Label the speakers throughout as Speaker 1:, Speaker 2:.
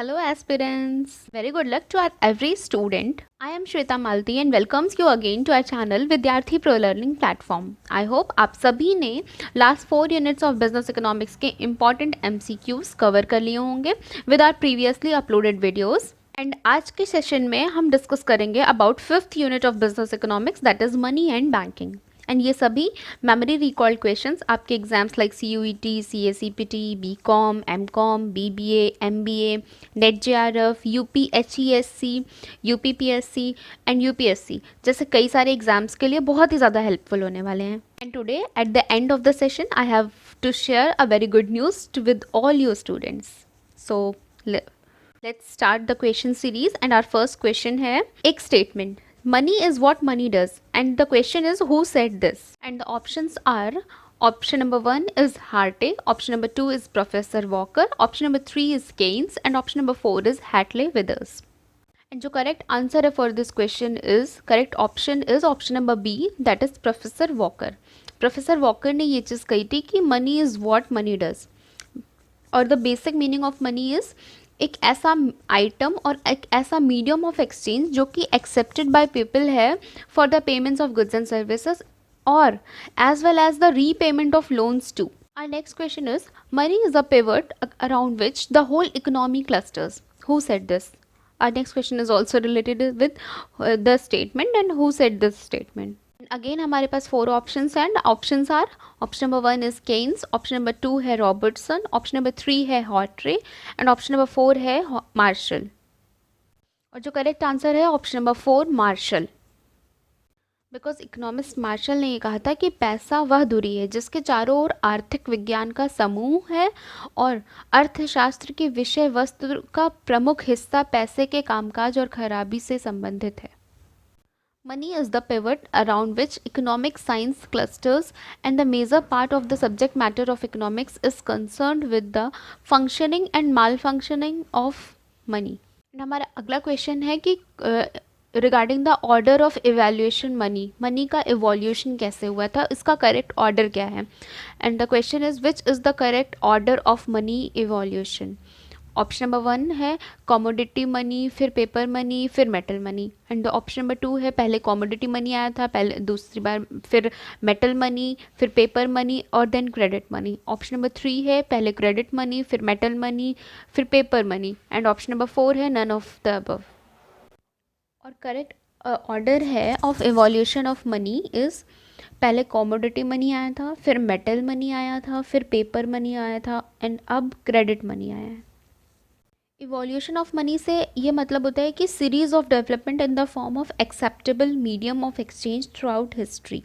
Speaker 1: Hello aspirants! Very good luck to our every student. I am Shweta Malti and welcomes you again to our channel Vidyarthi Pro Learning Platform. I hope आप सभी ने last 4 units of business economics के important MCQs cover कर लिए होंगे with our previously uploaded videos. And आज के session में हम डिस्कस करेंगे about 5th unit of business economics that is money and banking. And ये सभी मेमोरी रिकॉल्ड क्वेश्चंस आपके exams like CUET, CACPT, BCom, MCom, BBA, MBA, net JRF, UPHESC, UPPSC and UPSC जैसे कई सारे exams के लिए बहुत ही ज़्यादा हेल्पफुल होने वाले हैं. And today at the end of the session I have to share a very good news with all your students. So let's start the question series and our first question है एक statement. Money is what money does and the question is who said this, and the options are option number 1 is Harte, option number 2 is Professor Walker, option number 3 is Keynes and option number 4 is Hatley Withers. And जो correct answer है for this question is correct option is option number B, that is Professor Walker. Professor Walker ने ये चीज़ कही थी कि money is what money does और the basic meaning of money is एक ऐसा आइटम और एक ऐसा मीडियम ऑफ एक्सचेंज जो कि एक्सेप्टेड बाय पीपल है for the payments of goods and services और as well as the repayment of loans too. Our next question is money is a pivot around which the whole economy clusters. Who said this? Our next question is also related with the statement and who said this statement. Again हमारे पास 4 options and options are option number 1 is Keynes, option number 2 है Robertson, option number 3 है हॉट्रे and option number 4 है Marshall. और जो correct answer है option number 4 Marshall. Because economist Marshall ने ये कहा था कि पैसा वह धुरी है जिसके चारों ओर आर्थिक विज्ञान का समूह है और अर्थशास्त्र की विषय वस्तु का प्रमुख हिस्सा पैसे के कामकाज और खराबी से संबंधित है. Money is the pivot around which economic science clusters and the major part of the subject matter of economics is concerned with the functioning and malfunctioning of money. And हमारा अगला क्वेश्चन है कि regarding the order of evaluation money का evolution कैसे हुआ था, इसका correct order क्या है. And the question is which is the correct order of money evolution. Option number 1 है कॉमोडिटी मनी, फिर पेपर मनी, फिर metal money. And option number 2 है पहले कॉमोडिटी मनी आया था, पहले दूसरी बार फिर मेटल मनी, फिर पेपर मनी और then credit money. Option number 3 है पहले क्रेडिट मनी, फिर मेटल मनी, फिर paper money and option number 4 है नन ऑफ द अबव. और करेक्ट ऑर्डर है of evolution of money is पहले कॉमोडिटी मनी आया था, फिर मेटल मनी आया था, फिर पेपर मनी आया था एंड अब क्रेडिट मनी आया है. इवोल्यूशन ऑफ मनी से ये मतलब होता है कि series of development in the form of acceptable medium of exchange through out history.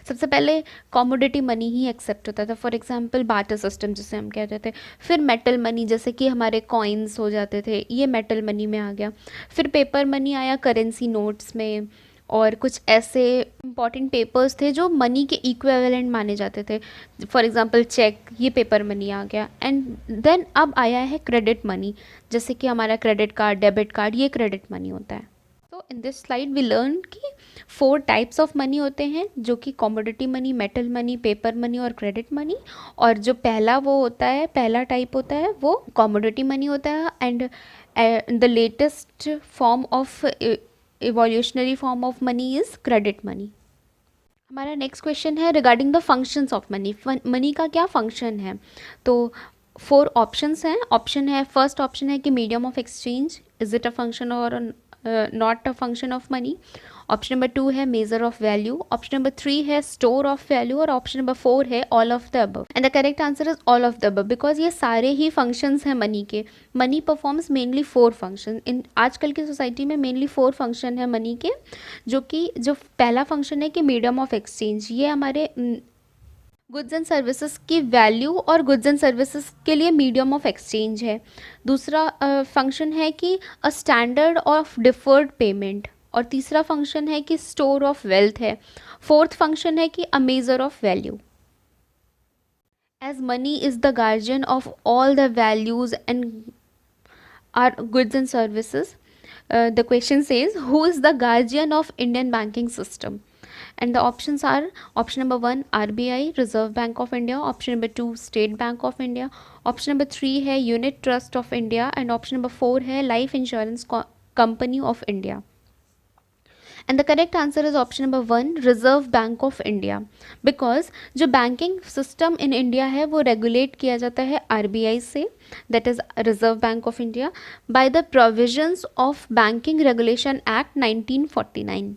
Speaker 1: सबसे पहले कॉमोडिटी मनी ही एक्सेप्ट होता था, फॉर एग्जांपल बार्टर सिस्टम जिसे हम कहते थे. फिर मेटल मनी जैसे कि हमारे कॉइन्स हो जाते थे, ये मेटल मनी में आ गया. फिर पेपर मनी आया करेंसी नोट्स में और कुछ ऐसे इंपॉर्टेंट पेपर्स थे जो मनी के इक्विवेलेंट माने जाते थे, फॉर एग्जांपल चेक, ये पेपर मनी आ गया. एंड देन अब आया है क्रेडिट मनी जैसे कि हमारा क्रेडिट कार्ड, डेबिट कार्ड, ये क्रेडिट मनी होता है. तो in this slide we learn कि 4 टाइप्स ऑफ मनी होते हैं जो कि commodity money, metal money, paper money और क्रेडिट मनी. और जो पहला वो होता है, पहला टाइप होता है वो कॉमोडिटी मनी होता है and the latest form of evolutionary form of money is credit money. हमारा नेक्स्ट क्वेश्चन है regarding the functions of money. Money का क्या फंक्शन है? तो 4 ऑप्शंस हैं. ऑप्शन है, फर्स्ट ऑप्शन है कि medium of exchange, is it a function or not a function of money. Option number 2 है measure of value, option number 3 है स्टोर ऑफ वैल्यू और ऑप्शन नंबर 4 है all of the above. And the correct answer is all of the above because ये सारे ही functions हैं money के. Money performs mainly 4 function. In आजकल की सोसाइटी में मेनली 4 फंक्शन है मनी के, जो पहला फंक्शन है कि मीडियम ऑफ एक्सचेंज, ये हमारे गुड्स एंड सर्विसेज की वैल्यू और गुड्स एंड सर्विसेज के लिए मीडियम ऑफ एक्सचेंज है. दूसरा फंक्शन है कि a standard of deferred payment और तीसरा फंक्शन है कि स्टोर ऑफ वेल्थ है. फोर्थ फंक्शन है कि a measure of value. As money is the guardian of all the values and are goods and services, the question says who is the guardian of Indian banking system. And the options are option number 1 RBI Reserve Bank of India, option number 2 State Bank of India, option number 3 है Unit Trust of India and option number 4 है Life Insurance Company of India. And the correct answer is option number 1 Reserve Bank of India, because जो banking system in India है वो regulate किया जाता है RBI से, that is Reserve Bank of India, by the provisions of Banking Regulation Act 1949.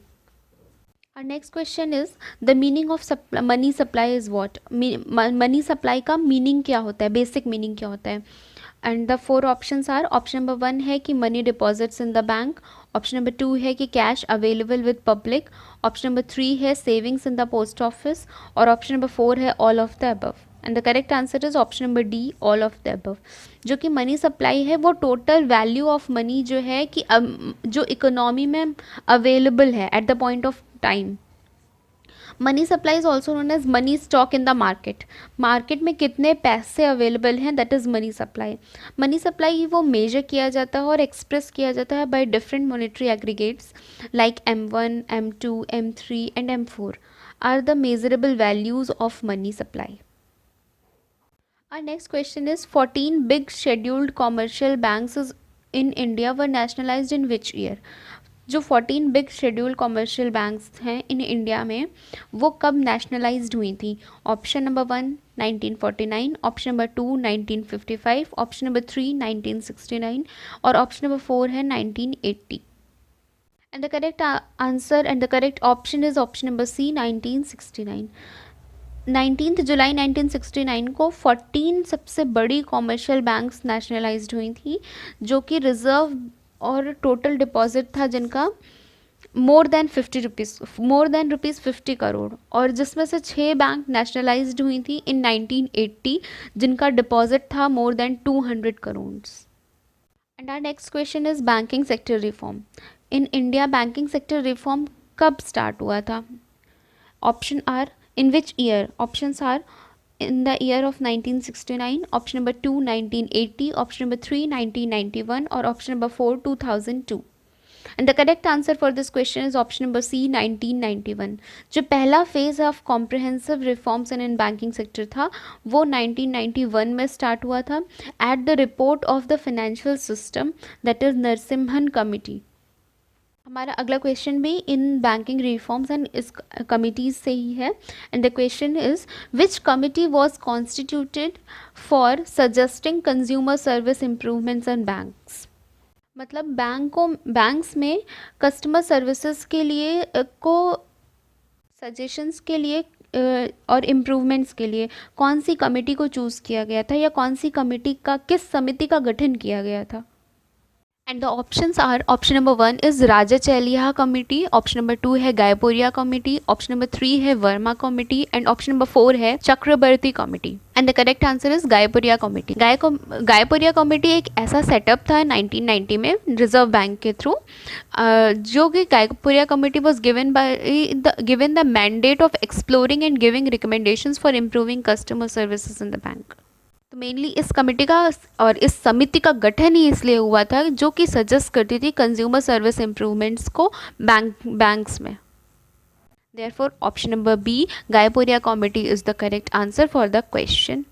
Speaker 1: Our next question is the meaning of money supply is what? Money supply का meaning क्या होता है, basic meaning क्या होता है? And the 4 options are option number 1 है कि money deposits in the bank, option number 2 है कि cash available with public, option number 3 है savings in the post office और option number 4 है all of the above. And the correct answer is option number D all of the above. जो कि money supply है वो total value of money जो है कि जो इकोनॉमी में अवेलेबल है at the point of time. Money supply is also known as money stock in the market. Market में कितने पैसे अवेलेबल हैं that is money supply. Money supply वो मेजर किया जाता है और एक्सप्रेस किया जाता है by different monetary aggregates like M1, M2, M3 and M4 are the measurable values of money supply. Our next question is 14 big scheduled commercial banks in India were nationalized in which year? जो 14 big scheduled commercial banks हैं in India में वो कब nationalised हुई थी? Option number 1 1949, option number 2 1955, option number 3 1969 और option number 4 है 1980. And the correct answer and the correct option is option number C 1969. 19 जुलाई 1969 को 14 सबसे बड़ी कॉमर्शियल बैंक्स नेशनलाइज्ड हुई थी जो कि रिजर्व और टोटल डिपॉजिट था जिनका मोर देन रुपीज़ 50 करोड़ और जिसमें से 6 बैंक नेशनलाइज्ड हुई थी इन 1980 जिनका डिपॉजिट था more than 200 crore. And our next question is banking sector reform. In India banking sector reform कब स्टार्ट हुआ था? Option are in which year? Options are in the year of 1969, option number 2 1980, option number 3 1991 or option number 4 2002. And the correct answer for this question is option number C 1991. जो पहला phase of comprehensive reforms in banking sector था वो 1991 में start हुआ था at the report of the financial system that is Narasimhan committee. हमारा अगला question भी इन बैंकिंग रिफॉर्म्स एंड इस कमिटीज़ से ही है. And the question is which committee was constituted for suggesting consumer service improvements and banks. मतलब banks में customer services के लिए को सजेशंस के लिए और इम्प्रूवमेंट्स के लिए कौन सी कमेटी को चूज़ किया गया था या कौन सी कमेटी का किस समिति का गठन किया गया था? And the options are option number 1 is Raja Chelliah committee, option number 2 है गायपुरिया कमेटी, ऑप्शन नंबर 3 है Verma committee and option number 4 है Chakravarty committee. And the correct answer is Goiporia committee. Goiporia committee एक ऐसा सेटअप था 1990 में रिजर्व बैंक के थ्रू जो कि Goiporia committee was given the mandate of exploring and giving recommendations for improving customer services in the bank. तो mainly इस कमेटी का और इस समिति का गठन ही इसलिए हुआ था जो कि सजेस्ट करती थी कंज्यूमर सर्विस इम्प्रूवमेंट्स को बैंक्स में. Therefore option number B Goiporia committee is the correct answer for the question.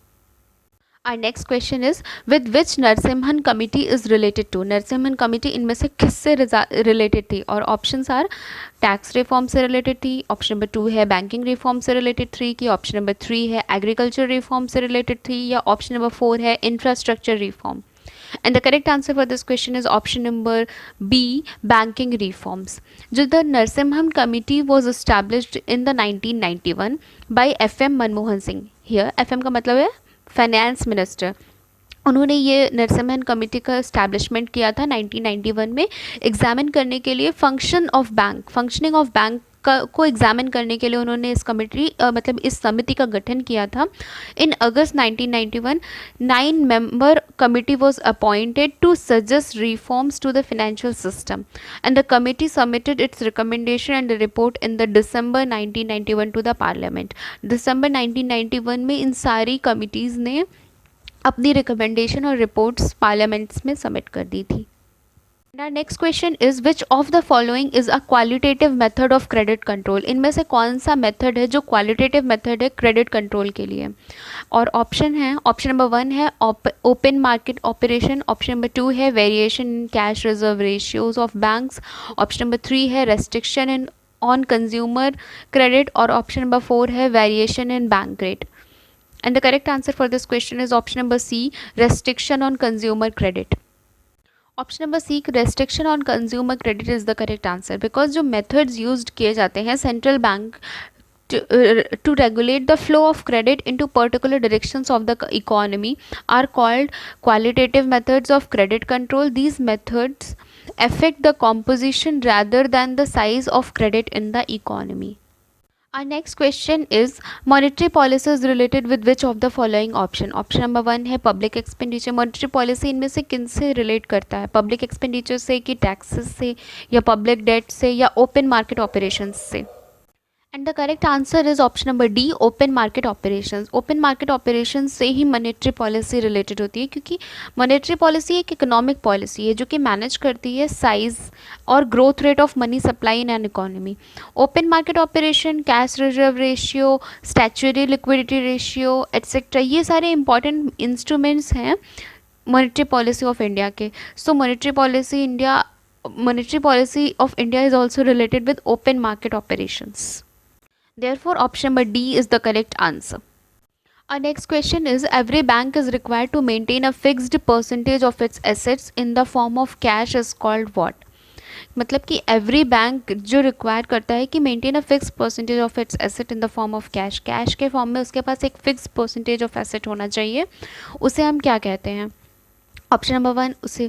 Speaker 1: Our next question is with which Narasimhan committee is related to. Narasimhan committee इनमें से किससे रिलेटेड थी? और ऑप्शंस आर टैक्स रिफॉर्म से related थी, option number 2 है banking reform से related थी की ऑप्शन नंबर 3 है एग्रीकल्चर रिफॉर्म से रिलेटेड थी या ऑप्शन नंबर 4 है infrastructure reform. And the correct answer for this question is option number B banking reforms. जो the Narasimhan committee was established in the 1991 by FM Manmohan Singh. Here FM का मतलब है finance minister. उन्होंने ये नरसिम्हन कमेटी का इस्टेब्लिशमेंट किया था 1991 में एग्जामिन करने के लिए फंक्शनिंग ऑफ बैंक को एग्जामिन करने के लिए उन्होंने इस कमेटी मतलब इस समिति का गठन किया था. In August 1991 9 member committee was appointed to suggest reforms to the financial system and the committee submitted its recommendation and report in the December 1991 to the parliament. December 1991 में इन सारी कमिटीज़ ने अपनी रिकमेंडेशन और रिपोर्ट्स पार्लियामेंट्स में submit कर दी थी. Now next question is which of the following is a qualitative method of credit control? इनमें से कौन सा मेथड है जो क्वालिटेटिव मेथड है क्रेडिट कंट्रोल के लिए? और ऑप्शन है, ऑप्शन नंबर 1 है open market operation, option number 2 है variation in cash reserve ratios of banks, option number 3 है restriction in on consumer credit, और ऑप्शन नंबर 4 है variation in bank rate. And the correct answer for this question is option number C, restriction on consumer credit. Option number C, restriction on consumer credit is the correct answer because जो methods used किए जाते हैं central bank to regulate the flow of credit into particular directions of the economy are called qualitative methods of credit control. These methods affect the composition rather than the size of credit in the economy. Our next question is monetary policy is related with which of the following option? Option number 1 है public expenditure. Monetary policy इनमें से किन से relate करता है? Public expenditure से कि taxes से या पब्लिक डेट से या ओपन मार्केट ऑपरेशंस से? And the correct answer is option number D, open market operations. Open market operations से ही मॉनेटरी पॉलिसी रिलेटेड होती है क्योंकि मॉनेटरी पॉलिसी एक इकोनॉमिक पॉलिसी है जो कि मैनेज करती है साइज और growth rate of money supply in an economy. Open market operation, cash reserve ratio, statutory liquidity ratio etcetera, ये सारे इंपॉर्टेंट इंस्ट्रूमेंट्स हैं मॉनेटरी पॉलिसी ऑफ इंडिया के. So monetary policy of India is also related with open market operations. Therefore, option number D is the correct answer. Our next question is every bank is required to maintain a fixed percentage of its assets in the form of cash is called what? मतलब कि every bank जो require करता है कि maintain a fix percentage of its asset in the form of cash, cash के form में उसके पास एक फिक्स परसेंटेज ऑफ एसेट होना चाहिए, उसे हम क्या कहते हैं? ऑप्शन नंबर 1 उसे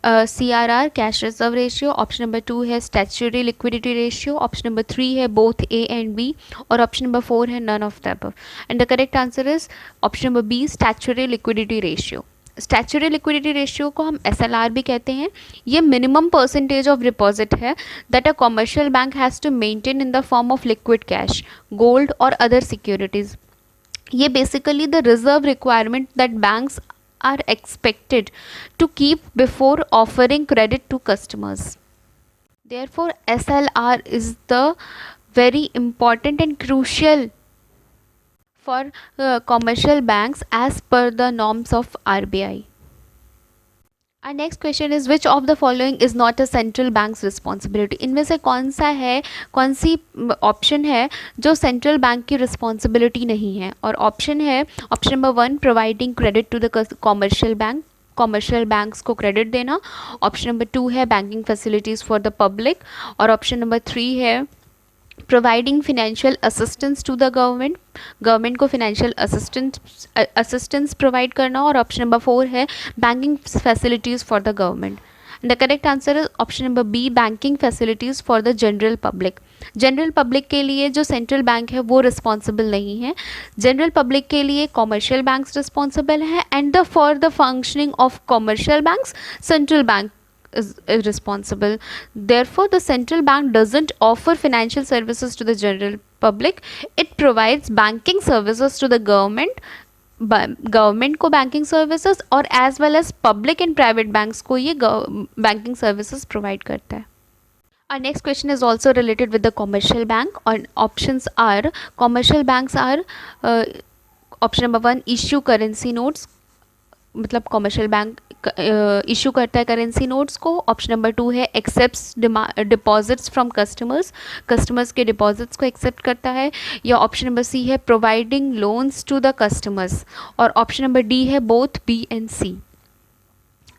Speaker 1: CRR, cash reserve ratio, option number 2 है statutory liquidity ratio, option number 3 है बोथ A एंड B, और ऑप्शन नंबर 4 है none of the above. And the correct answer is option number B, statutory liquidity ratio. Statutory liquidity ratio को हम SLR भी कहते हैं. ये मिनिमम परसेंटेज ऑफ डिपॉजिट है that a commercial bank has to maintain in the form of liquid cash, gold और other securities. ये basically the reserve requirement that banks are expected to keep before offering credit to customers. Therefore, SLR is the very important and crucial for commercial banks as per the norms of RBI. Our next question is which of the following is not a central bank's responsibility? इनमें से कौन C option है जो central bank की responsibility नहीं है? और option है option number 1 providing credit to the commercial bank, commercial banks को क्रेडिट देना, ऑप्शन नंबर 2 है banking facilities for the public, और ऑप्शन नंबर 3 है providing financial assistance to the government को फिनेंशियल असिस्टेंस प्रोवाइड करना, और ऑप्शन नंबर 4 है banking facilities for the government. The correct answer is option number B, banking facilities for the general public. General public के लिए जो central bank है वो responsible नहीं है. जनरल पब्लिक के लिए कॉमर्शियल बैंक्स रिस्पॉन्सिबल है, and for the functioning of commercial banks central bank is responsible. Therefore, the central bank doesn't offer financial services to the general public. It provides banking services to the government को banking services और as well as public and private banks को ये banking services provide करता है. Our next question is also related with the commercial bank, and options are commercial banks are option number 1 issue currency notes, मतलब commercial bank issue करता है currency notes को. Option number 2 है accepts deposits from customers के deposits को accept करता है, या ऑप्शन नंबर सी है providing loans to the customers, और ऑप्शन नंबर डी है both B and C.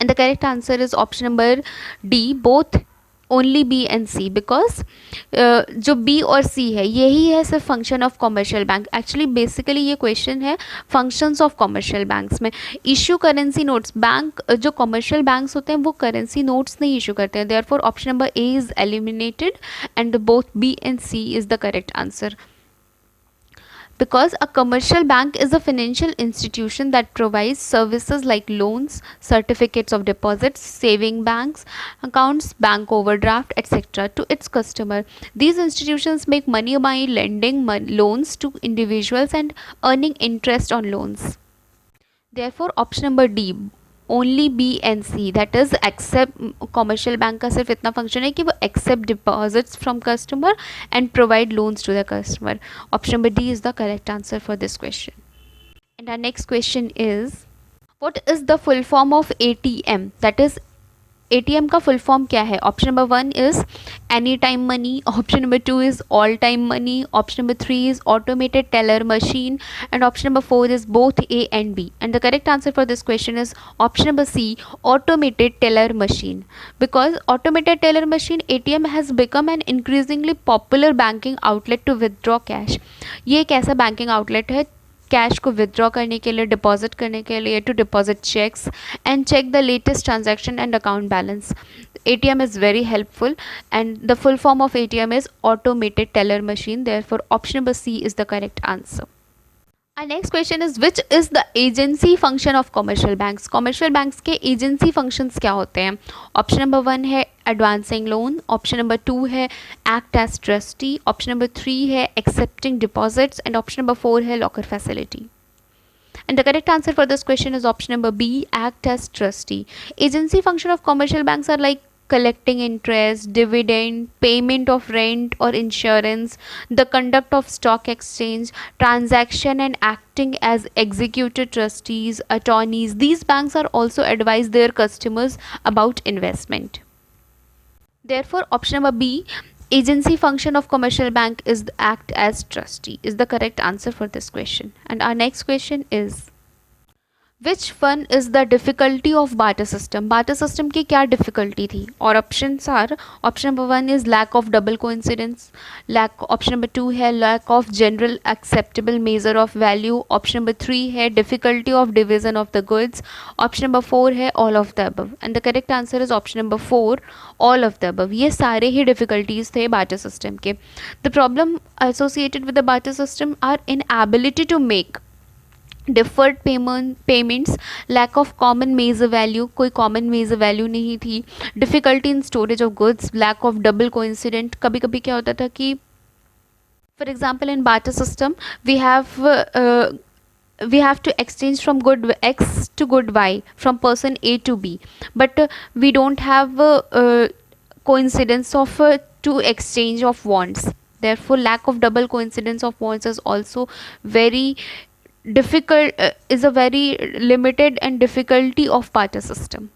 Speaker 1: And the correct answer is option number D, both only B and C, because जो B और C है यही है सिर्फ function of commercial bank. Actually basically ये question है फंक्शंस ऑफ कॉमर्शियल बैंक्स में. Issue currency notes, bank जो कॉमर्शियल बैंक्स होते हैं वो करेंसी नोट्स नहीं इशू करते हैं. Therefore option number A is eliminated and both B and C is the correct answer. Because a commercial bank is a financial institution that provides services like loans, certificates of deposits, saving banks, accounts, bank overdraft, etc. to its customer. These institutions make money by lending loans to individuals and earning interest on loans. Therefore, option number D, only B and C, that is accept, commercial bank का सिर्फ इतना function है कि वो accept deposits from customer and provide loans to the customer. Option number D is the correct answer for this question. And our next question is, what is the full form of ATM? That is, ATM का full form क्या है? Option number 1 is any time money, option number 2 is all time money, option number 3 is automated teller machine, and option number 4 is both A and B. And the correct answer for this question is option number C, automated teller machine. Because automated teller machine ATM has become an increasingly popular banking outlet to withdraw cash. ये एक ऐसा banking outlet है cash को withdraw करने के लिए, deposit करने के लिए, to deposit cheques and check the latest transaction and account balance. ATM is very helpful and the full form of ATM is automated teller machine. Therefore option number C is the correct answer. Our next question is, which is the agency function of commercial banks? Commercial banks के agency functions क्या होते हैं? Option number 1 है advancing loan, option number 2 है act as trustee, option number 3 है accepting deposits, and option number 4 है locker facility. And the correct answer for this question is option number B, act as trustee. Agency function of commercial banks are like collecting interest, dividend, payment of rent or insurance, the conduct of stock exchange, transaction, and acting as executive trustees, attorneys. These banks are also advise their customers about investment. Therefore, option number B, agency function of commercial bank is the act as trustee, is the correct answer for this question. And our next question is, which one is the difficulty of barter system? Barter system की क्या difficulty थी? और options are, option number 1 is lack of double coincidence, lack, option number 2 है lack of general acceptable measure of value, option number 3 है difficulty of division of the goods, option number 4 है all of the above. And the correct answer is option number 4, all of the above. ये सारे ही difficulties थे barter system के. The problem associated with the barter system are inability to make deferred payments, lack of common measure value, कोई common measure value नहीं थी, difficulty in storage of goods, lack of double coincident. कभी कभी क्या होता था कि for example in barter system we have to exchange from good X to good Y, from person A to B, but we don't have coincidence of to exchange of wants. Therefore lack of double coincidence of wants is also very difficult, is a very limited and difficulty of barter system.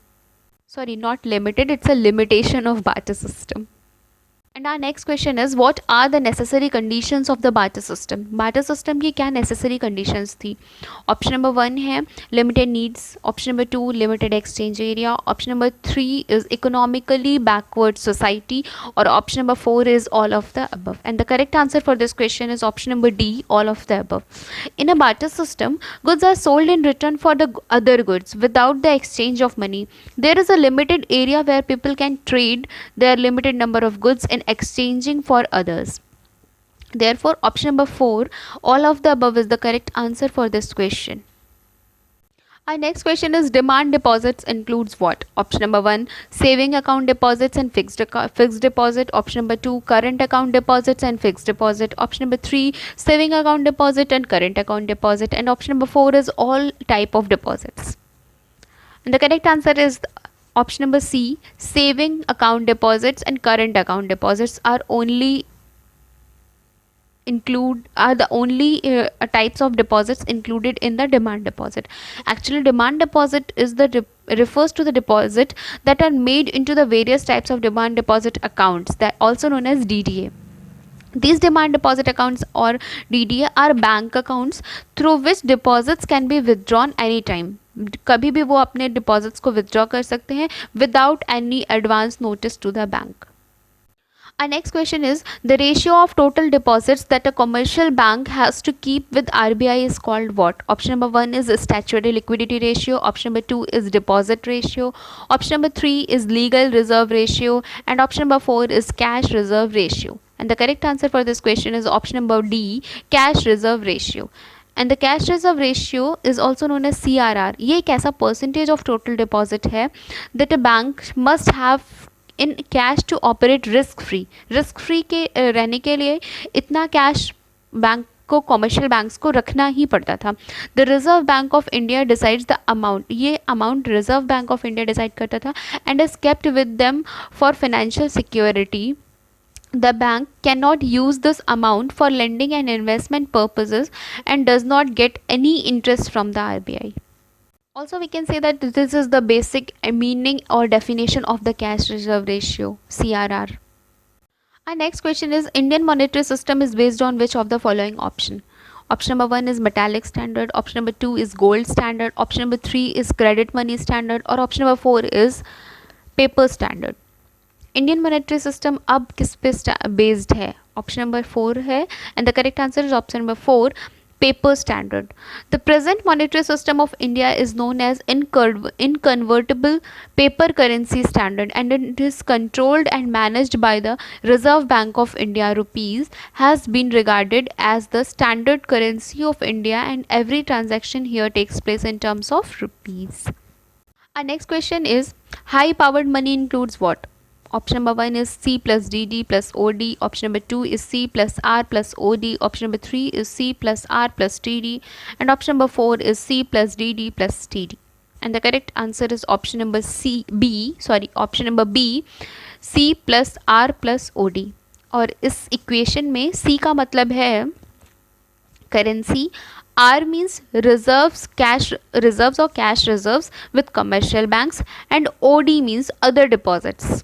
Speaker 1: Sorry, not limited, it's a limitation of barter system. And our next question is, what are the necessary conditions of the barter system? Barter system की क्या necessary conditions थी? Option number 1 है limited needs, option number 2 limited exchange area, option number 3 is economically backward society, or option number 4 is all of the above. And the correct answer for this question is option number D, all of the above. In a barter system, goods are sold in return for the other goods without the exchange of money. There is a limited area where people can trade their limited number of goods in exchanging for others. Therefore option number 4, all of the above is the correct answer for this question. Our next question is, demand deposits includes what? Option number 1 saving account deposits and fixed deposit, option number 2 current account deposits and fixed deposit, option number 3 saving account deposit and current account deposit, and option number 4 is all type of deposits. And the correct answer is option number C, saving account deposits and current account deposits are the only types of deposits included in the demand deposit. Actually demand deposit is refers to the deposit that are made into the various types of demand deposit accounts, that also known as DDA. These demand deposit accounts or DDA are bank accounts through which deposits can be withdrawn anytime. कभी भी वो अपने deposits को withdraw कर सकते हैं without any advance notice to the bank. Our next question is, the ratio of total deposits that a commercial bank has to keep with RBI is called what? Option number 1 is statutory liquidity ratio, option number 2 is deposit ratio, option number 3 is legal reserve ratio, and option number 4 is cash reserve ratio. And the correct answer for this question is option number D, cash reserve ratio. And the cash reserve ratio is also known as CRR. ये एक ऐसा percentage of total deposit है that a bank must have in cash to operate risk free. Risk free के रहने के लिए इतना cash bank को कॉमर्शियल बैंक्स को रखना ही पड़ता था. The Reserve Bank of India decides the amount, ये amount Reserve Bank of India decide करता था, and is kept with them for financial security. The bank cannot use this amount for lending and investment purposes and does not get any interest from the RBI. Also, we can say that this is the basic meaning or definition of the cash reserve ratio, CRR. Our next question is, Indian monetary system is based on which of the following option? Option number 1 is metallic standard, option number 2 is gold standard, option number 3 is credit money standard, or option number 4 is paper standard. Indian monetary system अब किस पे based है? Option number 4 है, and the correct answer is option number 4, paper standard. The present monetary system of India is known as inconvertible paper currency standard, and it is controlled and managed by the Reserve Bank of India. Rupees has been regarded as the standard currency of India, and every transaction here takes place in terms of rupees. Our next question is, high powered money includes what? Option number 1 is C plus DD plus OD. Option number 2 is C plus R plus OD. Option number 3 is C plus R plus TD. And option number 4 is C plus DD plus TD. And the correct answer is option number option number B, C plus R plus OD. और इस equation में C का मतलब है currency, R means reserves, cash reserves or cash reserves with commercial banks, and OD means other deposits.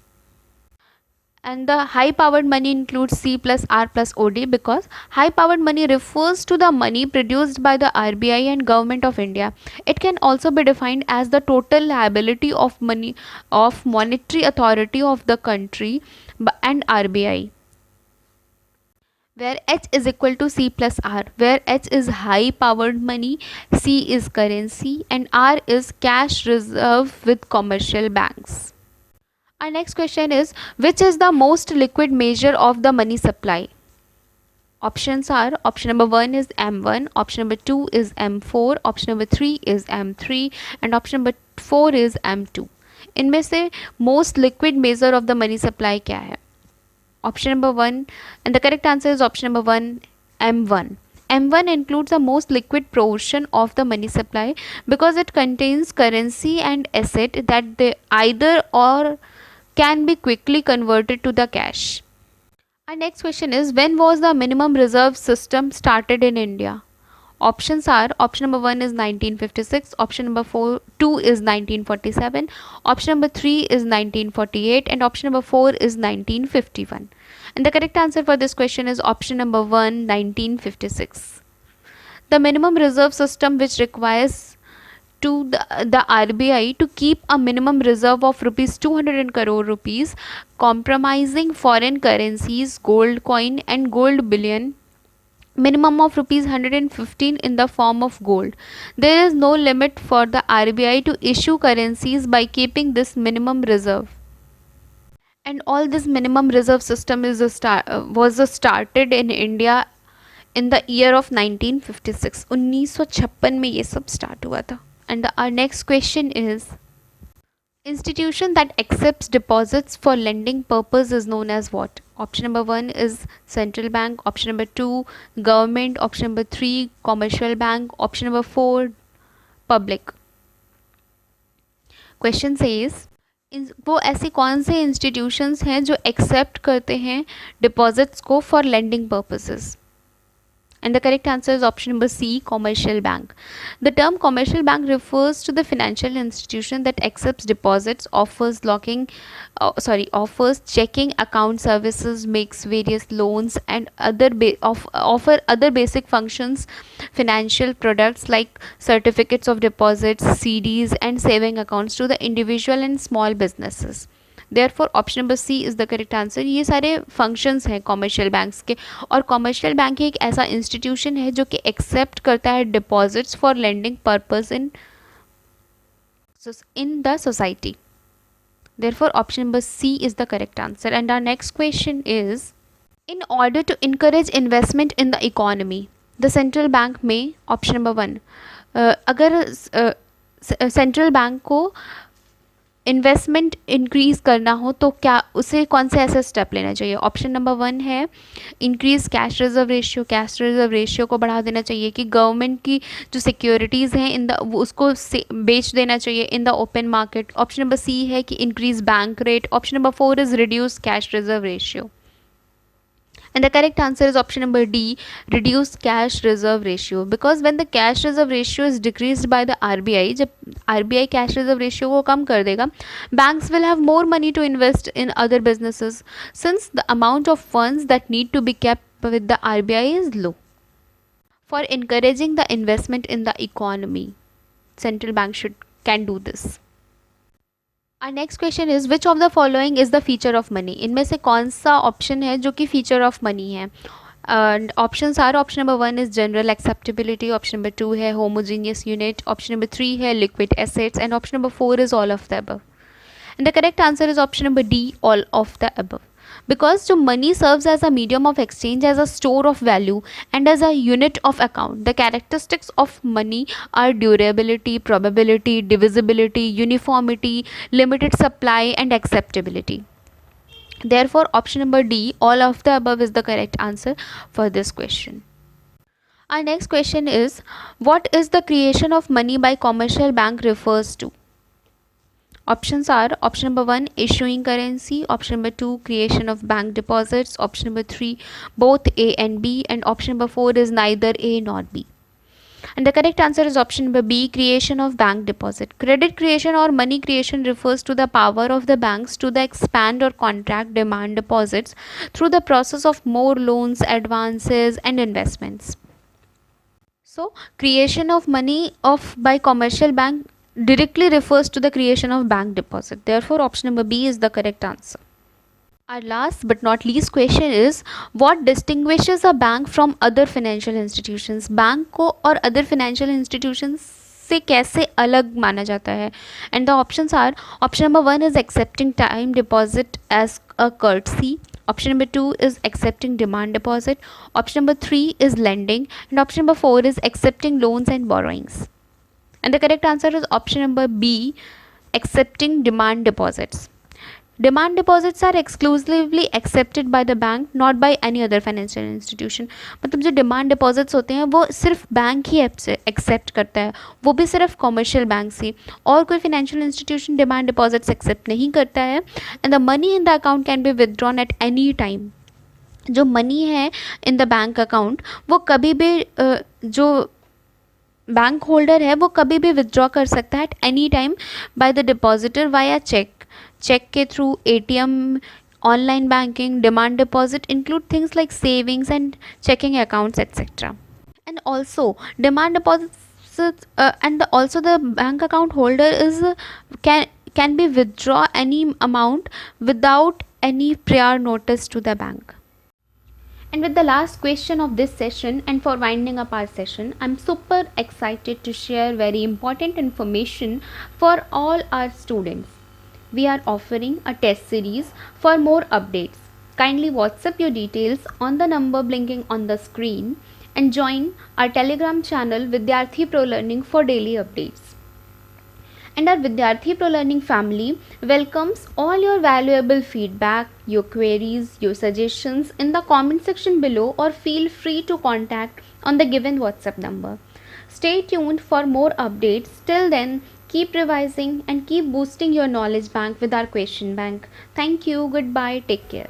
Speaker 1: And the high powered money includes C plus R plus OD because high powered money refers to the money produced by the RBI and Government of India. It can also be defined as the total liability of money of monetary authority of the country and RBI, where H is equal to C plus R, where H is high powered money, C is currency, and R is cash reserve with commercial banks. Our next question is, which is the most liquid measure of the money supply? Options are, option number 1 is M1, option number 2 is M4, option number 3 is M3, and option number 4 is M2. इनमें से most liquid measure of the money supply क्या है? Option number 1, and the correct answer is option number 1, M1. M1 includes the most liquid portion of the money supply because it contains currency and asset that they either or can be quickly converted to the cash. Our next question is, when was the minimum reserve system started in India? Options are, option number 1 is 1956, option number 2 is 1947, option number 3 is 1948, and option number 4 is 1951. And the correct answer for this question is option number 1, 1956. The minimum reserve system, which requires to the RBI to keep a minimum reserve of rupees 200 crore rupees, compromising foreign currencies, gold coin and gold bullion, minimum of rupees 115 in the form of gold. There is no limit for the RBI to issue currencies by keeping this minimum reserve. And all this minimum reserve system is was started in India in the year of 1956. 1956 में ये सब start हुआ था. And our next question is, institution that accepts deposits for lending purpose is known as what? Option number 1 is central bank, option number 2 government, option number 3 commercial bank, option number 4 public. Question says, वो ऐसे कौन से institutions हैं जो accept करते हैं deposits को for lending purposes? And the correct answer is option number C, commercial bank. The term commercial bank refers to the financial institution that accepts deposits, offers checking account services, makes various loans, and offer other basic functions, financial products like certificates of deposits, CDs, and saving accounts to the individual and small businesses. Therefore option number C is the correct answer. ये सारे functions हैं commercial banks के, और commercial bank एक ऐसा institution है जो कि accept करता है deposits for lending purpose in the society. Therefore option number C is the correct answer. And our next question is, in order to encourage investment in the economy, the central bank may, option number 1, अगर central bank को investment increase करना हो तो क्या उसे कौन से ऐसे स्टेप लेना चाहिए? ऑप्शन नंबर 1 है increase cash reserve ratio, cash reserve ratio को बढ़ा देना चाहिए कि गवर्नमेंट की जो सिक्योरिटीज़ हैं उसको बेच देना चाहिए in the open market. Option number C है कि increase bank rate. Option number 4 is reduce cash reserve ratio. And the correct answer is option number D, reduce cash reserve ratio. Because when the cash reserve ratio is decreased by the RBI, जब RBI cash reserve ratio को कम कर देगा, banks will have more money to invest in other businesses since the amount of funds that need to be kept with the RBI is low. For encouraging the investment in the economy, central bank can do this. Our next question is which of the following is the feature of money? इनमें से कौन सा option है जो कि feature of money है? And options are option number 1 is general acceptability, option number 2 है homogeneous unit, option number 3 है liquid assets, and option number 4 is all of the above. And the correct answer is option number D, all of the above. Because जो money serves as a medium of exchange, as a store of value and as a unit of account. The characteristics of money are durability, probability, divisibility, uniformity, limited supply and acceptability. Therefore option number D, all of the above is the correct answer for this question. Our next question is what is the creation of money by commercial bank refers to? Options are option number 1 issuing currency, option number 2 creation of bank deposits, option number 3 both A and B, and option number 4 is neither A nor B. And the correct answer is option number B, creation of bank deposit. Credit creation or money creation refers to the power of the banks to the expand or contract demand deposits through the process of more loans, advances and investments. So creation of money by commercial bank directly refers to the creation of bank deposit. Therefore option number B is the correct answer. Our last but not least question is what distinguishes a bank from other financial institutions? Bank को और other financial institutions से कैसे अलग माना जाता है? And the options are option number 1 is accepting time deposit as a courtesy, option number 2 is accepting demand deposit, option number 3 is lending, and option number 4 is accepting loans and borrowings. And the correct answer is option number B, accepting demand deposits. Demand deposits are exclusively accepted by the bank, not by any other financial institution. मतलब जो demand deposits होते हैं वो सिर्फ bank ही accept करता है, वो भी सिर्फ कॉमर्शियल बैंक से, और कोई financial institution demand deposits accept नहीं करता है. And the money in the account can be withdrawn at any time. जो मनी है इन द बैंक अकाउंट वो कभी भी जो बैंक होल्डर है वो कभी भी विदड्रॉ कर सकता है at any time by the depositor via cheque के through, ATM, online banking, demand deposit include things like savings and checking accounts etcetera. And also demand deposits and also the bank account holder can be withdraw any amount without any prior notice to the bank. And with the last question of this session and for winding up our session, I'm super excited to share very important information for all our students. We are offering a test series for more updates. Kindly WhatsApp your details on the number blinking on the screen and join our Telegram channel Vidyarthi Pro Learning for daily updates. And our Vidyarthi Pro Learning family welcomes all your valuable feedback, your queries, your suggestions in the comment section below, or feel free to contact on the given WhatsApp number. Stay tuned for more updates. Till then, keep revising and keep boosting your knowledge bank with our question bank. Thank you. Goodbye. Take care.